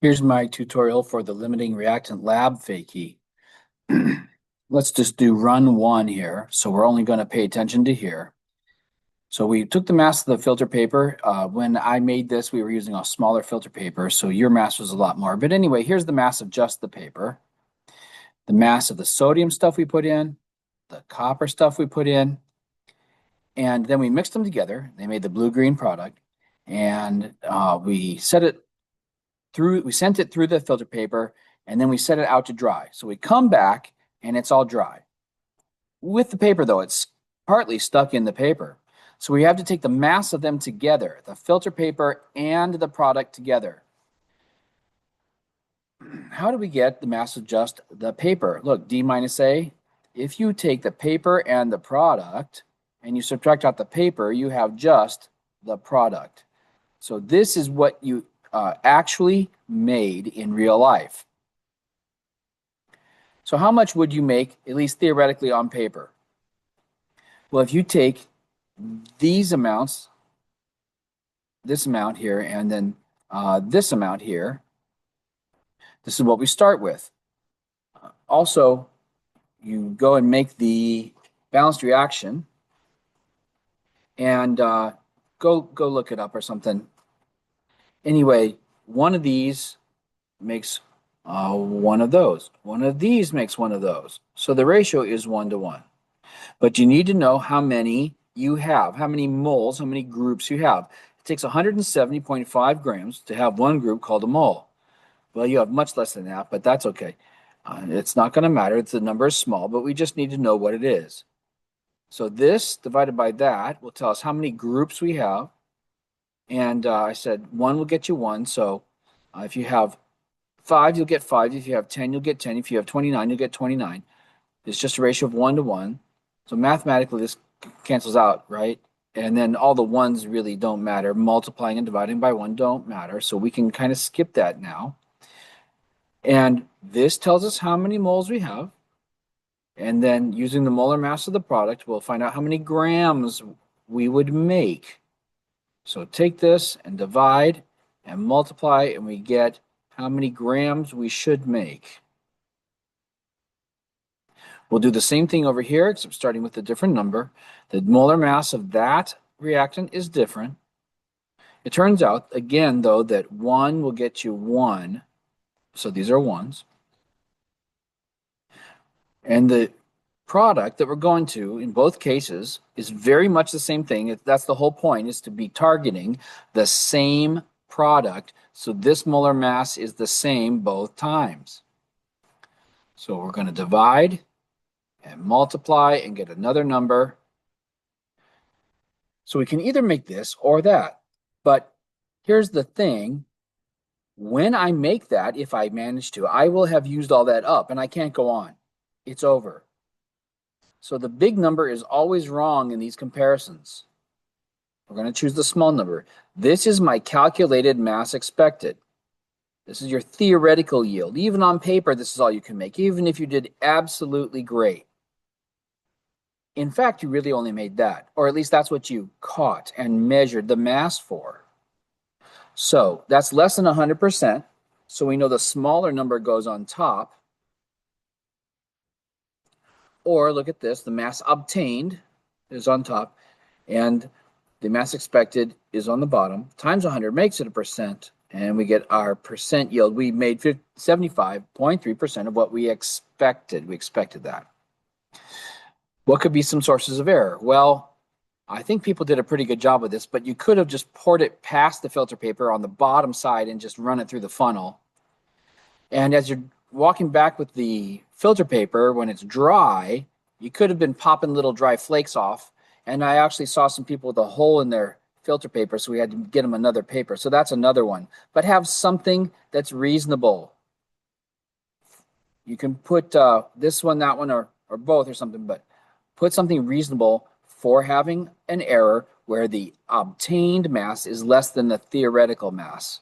Here's my tutorial for the limiting reactant lab fakie. Let's just do run one here. So we're only going to pay attention to here. So we took the mass of the filter paper. When I made this, we were using a smaller filter paper, so your mass was a lot more. But anyway, here's the mass of just the paper. The mass of the sodium stuff we put in, the copper stuff we put in, and then we mixed them together. They made the blue-green product, and we sent it through the filter paper, and then we set it out to dry. So we come back and it's all dry. With the paper though, it's partly stuck in the paper. So we have to take the mass of them together, the filter paper and the product together. How do we get the mass of just the paper? Look, D minus A. If you take the paper and the product and you subtract out the paper, you have just the product. So this is what you actually made in real life. So how much would you make, at least theoretically, on paper? Well, if you take these amounts, this amount here, and then this amount here, this is what we start with. Also, you go and make the balanced reaction, and go look it up or something. Anyway, one of these makes one of those. One of these makes one of those. So the ratio is 1 to 1. But you need to know how many you have, how many moles, how many groups you have. It takes 170.5 grams to have one group called a mole. Well, you have much less than that, but that's okay. It's not going to matter. The number is small, but we just need to know what it is. So this divided by that will tell us how many groups we have. And I said 1 will get you 1. So if you have 5, you'll get 5. If you have 10, you'll get 10. If you have 29, you'll get 29. It's just a ratio of 1 to 1. So mathematically, this cancels out, right? And then all the ones really don't matter. Multiplying and dividing by 1 don't matter. So we can kind of skip that now. And this tells us how many moles we have. And then using the molar mass of the product, we'll find out how many grams we would make. So take this and divide and multiply, and we get how many grams we should make. We'll do the same thing over here, except starting with a different number. The molar mass of that reactant is different. It turns out, again, though, that 1 will get you 1. So these are 1s. And the product that we're going to, in both cases, is very much the same thing. That's the whole point, is to be targeting the same product. So this molar mass is the same both times. So we're going to divide and multiply and get another number. So we can either make this or that. But here's the thing. When I make that, if I manage to, I will have used all that up and I can't go on. It's over. So the big number is always wrong in these comparisons. We're going to choose the small number. This is my calculated mass expected. This is your theoretical yield. Even on paper, this is all you can make, even if you did absolutely great. In fact, you really only made that, or at least that's what you caught and measured the mass for. So that's less than 100%. So we know the smaller number goes on top. Or look at this, the mass obtained is on top, and the mass expected is on the bottom. Times 100 makes it a percent, and we get our percent yield. We made 75.3% of what we expected. We expected that. What could be some sources of error? Well, I think people did a pretty good job of this, but you could have just poured it past the filter paper on the bottom side and just run it through the funnel. And as you're walking back with the filter paper, when it's dry, you could have been popping little dry flakes off. And I actually saw some people with a hole in their filter paper, so we had to get them another paper. So that's another one. But have something that's reasonable. You can put this one, that one, or both or something, but put something reasonable for having an error where the obtained mass is less than the theoretical mass.